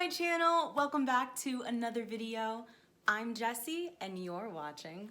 my channel. Welcome back to another video. I'm Jessie and you're watching.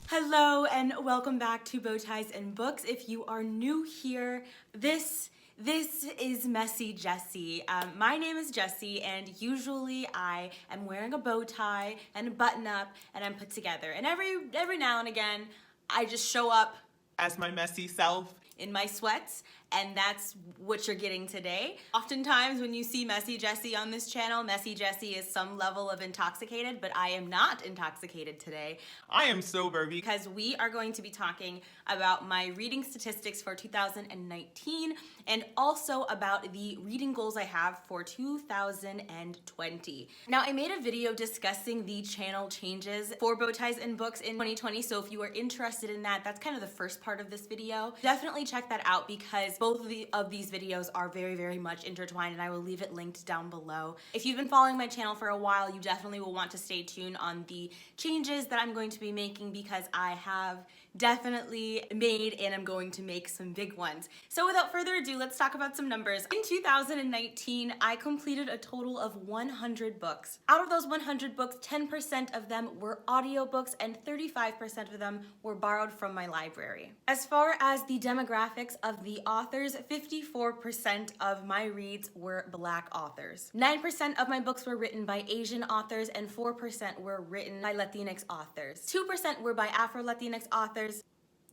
Hello and welcome back to Bowties and Books. If you are new here, this is Messy Jessie. My name is Jessie and usually I am wearing a bow tie and a button up and I'm put together. And every now and again, I just show up as my messy self in my sweats, and that's what you're getting today. Oftentimes when you see Messy Jessie on this channel, Messy Jessie is some level of intoxicated, but I am not intoxicated today. I am sober because we are going to be talking about my reading statistics for 2019 and also about the reading goals I have for 2020. Now, I made a video discussing the channel changes for Bowties and Books in 2020, so if you are interested in that, that's kind of the first part of this video. Definitely check that out because both of these videos are very much intertwined, and I will leave it linked down below. If you've been following my channel for a while, you definitely will want to stay tuned on the changes that I'm going to be making because I have definitely made and I'm going to make some big ones. So without further ado, let's talk about some numbers. In 2019, I completed a total of 100 books. Out of those 100 books, 10% of them were audiobooks and 35% of them were borrowed from my library. As far as the demographics of the authors, 54% of my reads were Black authors. 9% of my books were written by Asian authors and 4% were written by Latinx authors. 2% were by Afro-Latinx authors.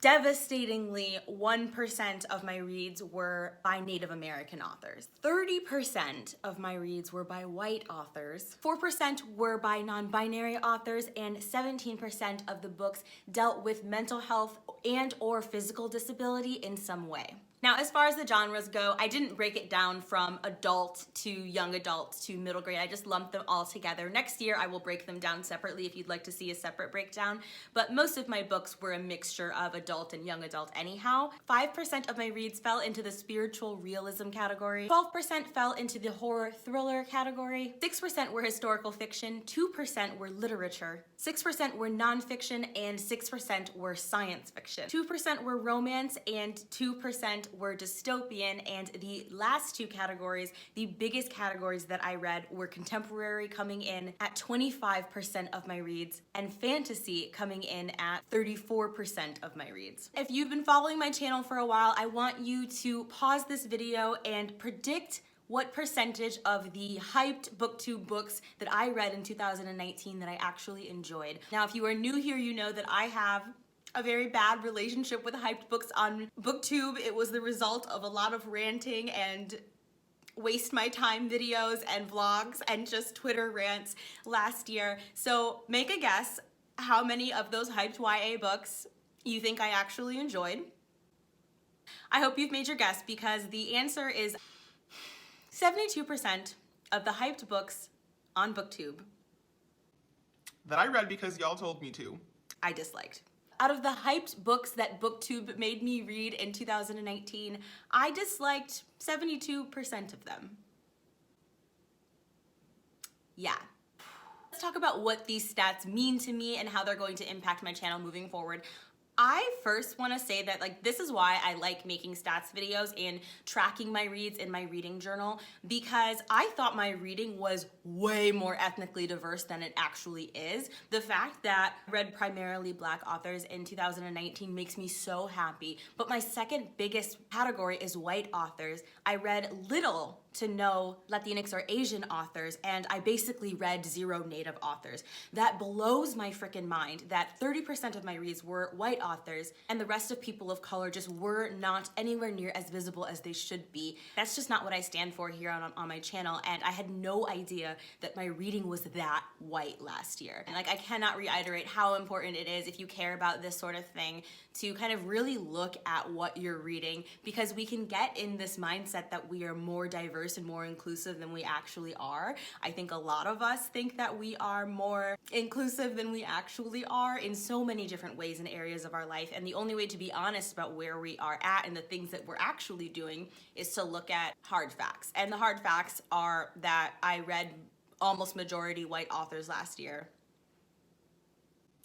Devastatingly, 1% of my reads were by Native American authors. 30% of my reads were by white authors. 4% were by non-binary authors, and 17% of the books dealt with mental health and or physical disability in some way. Now, as far as the genres go, I didn't break it down from adult to young adult to middle grade. I just lumped them all together. Next year, I will break them down separately if you'd like to see a separate breakdown. But most of my books were a mixture of adult and young adult anyhow. 5% of my reads fell into the spiritual realism category. 12% fell into the horror thriller category. 6% were historical fiction. 2% were literature. 6% were nonfiction, and 6% were science fiction. 2% were romance, and 2% were dystopian, and the last two categories, the biggest categories that I read, were contemporary, coming in at 25% of my reads, and fantasy coming in at 34% of my reads. If you've been following my channel for a while, I want you to pause this video and predict what percentage of the hyped booktube books that I read in 2019 that I actually enjoyed. Now, if you are new here, you know that I have a very bad relationship with hyped books on booktube. It was the result of a lot of ranting and waste my time videos and vlogs and just Twitter rants last year. So make a guess how many of those hyped YA books you think I actually enjoyed. I hope you've made your guess because the answer is 72% of the hyped books on booktube that I read because y'all told me to, I disliked. Out of the hyped books that booktube made me read in 2019, I disliked 72% of them. Yeah. Let's talk about what these stats mean to me and how they're going to impact my channel moving forward. I first want to say that this is why I like making stats videos and tracking my reads in my reading journal, because I thought my reading was way more ethnically diverse than it actually is. The fact that I read primarily Black authors in 2019 makes me so happy. But my second biggest category is white authors. I read little to no Latinx or Asian authors, and I basically read 0 Native authors. That blows my freaking mind that 30% of my reads were white authors and the rest of people of color just were not anywhere near as visible as they should be. That's just not what I stand for here on my channel, and I had no idea that my reading was that white last year. And I cannot reiterate how important it is, if you care about this sort of thing, to kind of really look at what you're reading, because we can get in this mindset that we are more diverse and more inclusive than we actually are. I think a lot of us think that we are more inclusive than we actually are in so many different ways and areas of our life, and the only way to be honest about where we are at and the things that we're actually doing is to look at hard facts. And the hard facts are that I read almost majority white authors last year.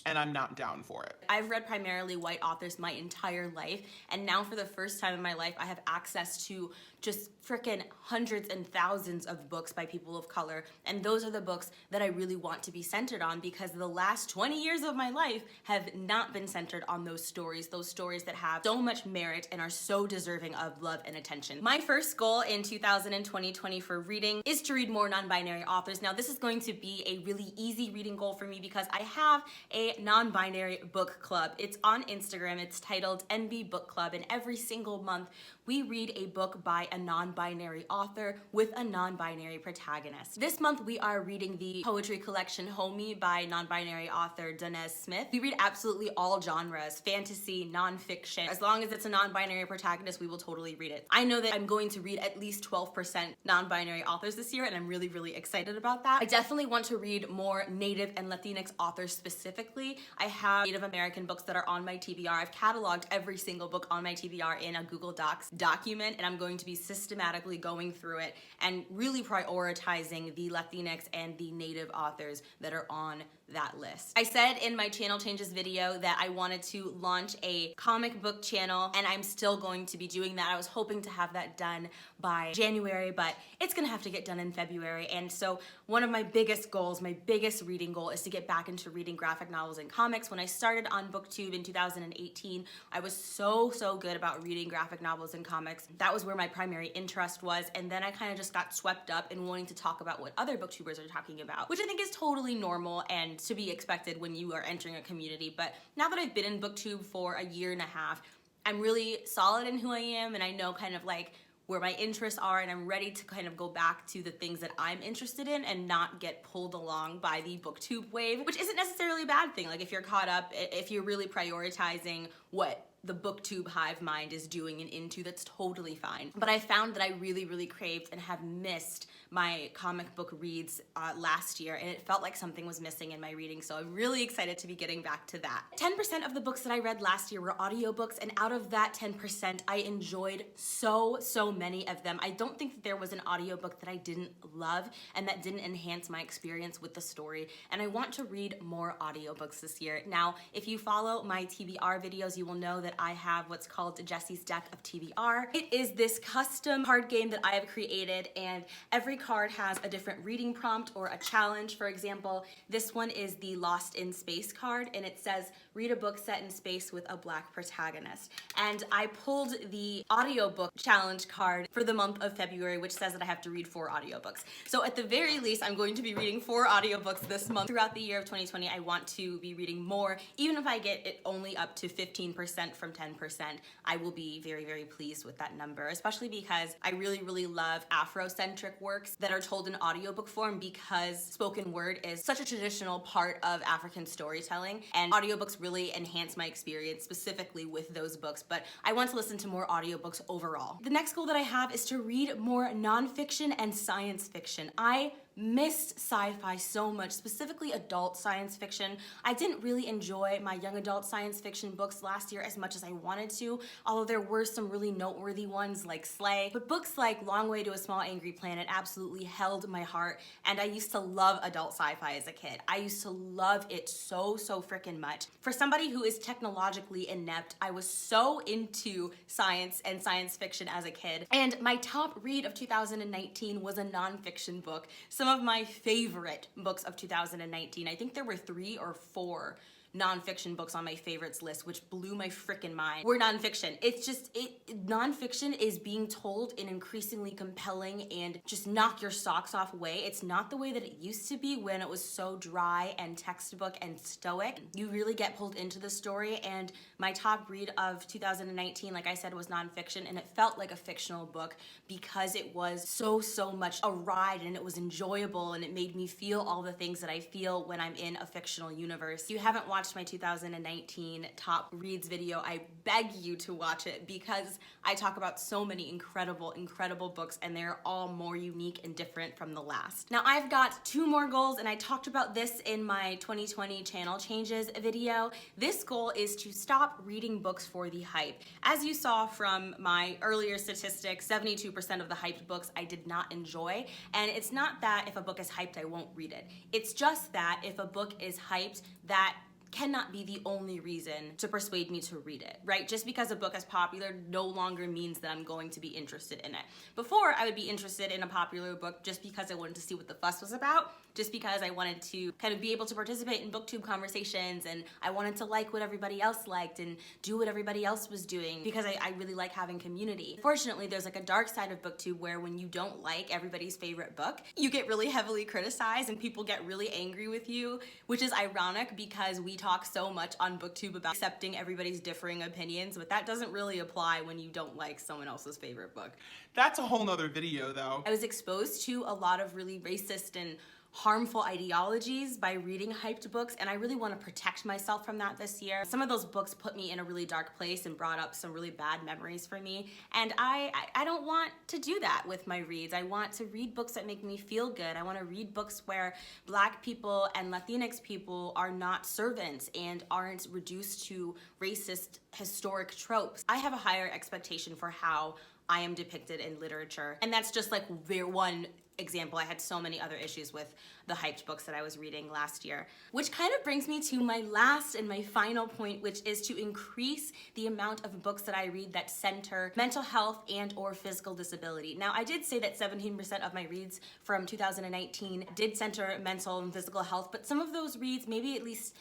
and I'm not down for it. I've read primarily white authors my entire life, and now for the first time in my life, I have access to just frickin' hundreds and thousands of books by people of color, and those are the books that I really want to be centered on, because the last 20 years of my life have not been centered on those stories that have so much merit and are so deserving of love and attention. My first goal in 2020 for reading is to read more non-binary authors. Now, this is going to be a really easy reading goal for me because I have a non-binary book club. It's on Instagram. It's titled NB Book Club, and every single month we read a book by a non-binary author with a non-binary protagonist. This month we are reading the poetry collection Homie by non-binary author Danez Smith. We read absolutely all genres, fantasy, nonfiction. As long as it's a non-binary protagonist, we will totally read it. I know that I'm going to read at least 12% non-binary authors this year, and I'm really, really excited about that. I definitely want to read more Native and Latinx authors specifically. I have Native American books that are on my TBR. I've cataloged every single book on my TBR in a Google Docs document, and I'm going to be systematically going through it and really prioritizing the Latinx and the Native authors that are on that list. I said in my channel changes video that I wanted to launch a comic book channel, and I'm still going to be doing that. I was hoping to have that done by January, but it's gonna have to get done in February. And so one of my biggest goals, my biggest reading goal, is to get back into reading graphic novels and comics. When I started on BookTube in 2018, I was so good about reading graphic novels and comics. That was where my primary interest was, and then I kind of just got swept up in wanting to talk about what other booktubers are talking about, which I think is totally normal and to be expected when you are entering a community. But now that I've been in BookTube for a year and a half, I'm really solid in who I am, and I know kind of like where my interests are, and I'm ready to kind of go back to the things that I'm interested in and not get pulled along by the BookTube wave, which isn't necessarily a bad thing. Like, if you're caught up, if you're really prioritizing what the BookTube hive mind is doing and into, that's totally fine. But I found that I really craved and have missed my comic book reads last year, and it felt like something was missing in my reading, so I'm really excited to be getting back to that. 10% of the books that I read last year were audiobooks, and out of that 10%, I enjoyed so many of them. I don't think that there was an audiobook that I didn't love and that didn't enhance my experience with the story, and I want to read more audiobooks this year. Now, if you follow my TBR videos, you will know that I have what's called Jesse's Deck of TBR. It is this custom card game that I have created, and every card has a different reading prompt or a challenge. For example, this one is the Lost in Space card, and it says, read a book set in space with a Black protagonist. And I pulled the audiobook challenge card for the month of February, which says that I have to read 4 audiobooks. So at the very least, I'm going to be reading 4 audiobooks this month. Throughout the year of 2020, I want to be reading more. Even if I get it only up to 15% from 10%, I will be very pleased with that number, especially because I really love Afrocentric works that are told in audiobook form, because spoken word is such a traditional part of African storytelling, and audiobooks really enhance my experience specifically with those books. But I want to listen to more audiobooks overall. The next goal that I have is to read more nonfiction and science fiction. I missed sci-fi so much, specifically adult science fiction. I didn't really enjoy my young adult science fiction books last year as much as I wanted to, although there were some really noteworthy ones like Slay. But books like Long Way to a Small Angry Planet absolutely held my heart, and I used to love adult sci-fi as a kid. I used to love it so freaking much. For somebody who is technologically inept, I was so into science and science fiction as a kid, and my top read of 2019 was a nonfiction book. Some of my favorite books of 2019, I think there were 3 or 4 nonfiction books on my favorites list, which blew my freaking mind, were nonfiction. It's just, nonfiction is being told in increasingly compelling and just knock your socks off way. It's not the way that it used to be when it was so dry and textbook and stoic. You really get pulled into the story, and my top read of 2019, like I said, was nonfiction, and it felt like a fictional book because it was so much a ride, and it was enjoyable, and it made me feel all the things that I feel when I'm in a fictional universe. If you haven't watched my 2019 top reads video, I beg you to watch it, because I talk about so many incredible books, and they're all more unique and different from the last. Now, I've got 2 more goals, and I talked about this in my 2020 channel changes video. This goal is to stop reading books for the hype. As you saw from my earlier statistics, 72% of the hyped books I did not enjoy, and it's not that if a book is hyped I won't read it. It's just that if a book is hyped, that cannot be the only reason to persuade me to read it, right? Just because a book is popular no longer means that I'm going to be interested in it. Before, I would be interested in a popular book just because I wanted to see what the fuss was about, just because I wanted to kind of be able to participate in booktube conversations, and I wanted to like what everybody else liked and do what everybody else was doing, because I really like having community. Fortunately, there's like a dark side of booktube where when you don't like everybody's favorite book, you get really heavily criticized and people get really angry with you, which is ironic because we talk so much on booktube about accepting everybody's differing opinions, but that doesn't really apply when you don't like someone else's favorite book. That's a whole nother video though. I was exposed to a lot of really racist and harmful ideologies by reading hyped books, and I really want to protect myself from that this year. Some of those books put me in a really dark place and brought up some really bad memories for me, and I don't want to do that with my reads. I want to read books that make me feel good. I want to read books where Black people and Latinx people are not servants and aren't reduced to racist historic tropes. I have a higher expectation for how I am depicted in literature, and that's just like one example. I had so many other issues with the hyped books that I was reading last year. Which kind of brings me to my last and my final point, which is to increase the amount of books that I read that center mental health and or physical disability. Now, I did say that 17% of my reads from 2019 did center mental and physical health, but some of those reads, maybe at least,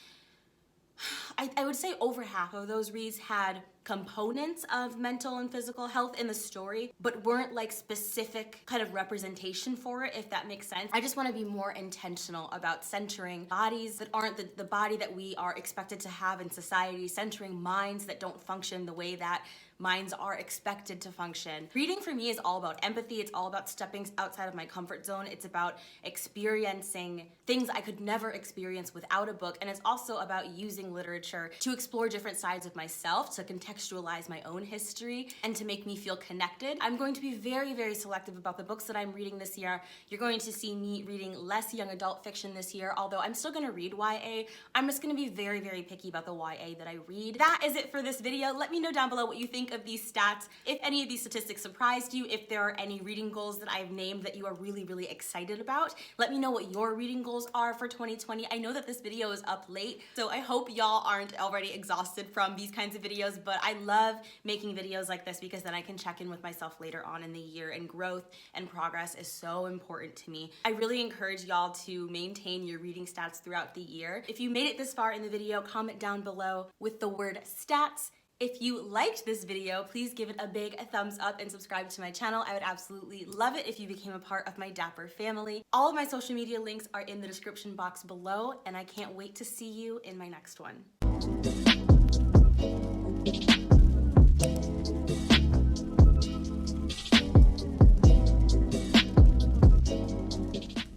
I would say over half of those reads had components of mental and physical health in the story, but weren't like specific kind of representation for it, if that makes sense. I just want to be more intentional about centering bodies that aren't the body that we are expected to have in society, centering minds that don't function the way that minds are expected to function. Reading for me is all about empathy. It's all about stepping outside of my comfort zone. It's about experiencing things I could never experience without a book. And it's also about using literature to explore different sides of myself, to contextualize my own history, and to make me feel connected. I'm going to be very, very selective about the books that I'm reading this year. You're going to see me reading less young adult fiction this year, although I'm still gonna read YA. I'm just gonna be very, very picky about the YA that I read. That is it for this video. Let me know down below what you think of these stats, if any of these statistics surprised you, if there are any reading goals that I've named that you are really, really excited about. Let me know what your reading goals are for 2020. I know that this video is up late, so I hope y'all aren't already exhausted from these kinds of videos, but I love making videos like this because then I can check in with myself later on in the year, and growth and progress is so important to me. I really encourage y'all to maintain your reading stats throughout the year. If you made it this far in the video, comment down below with the word stats. If you liked this video, please give it a big thumbs up and subscribe to my channel. I would absolutely love it if you became a part of my Dapper family. All of my social media links are in the description box below, and I can't wait to see you in my next one.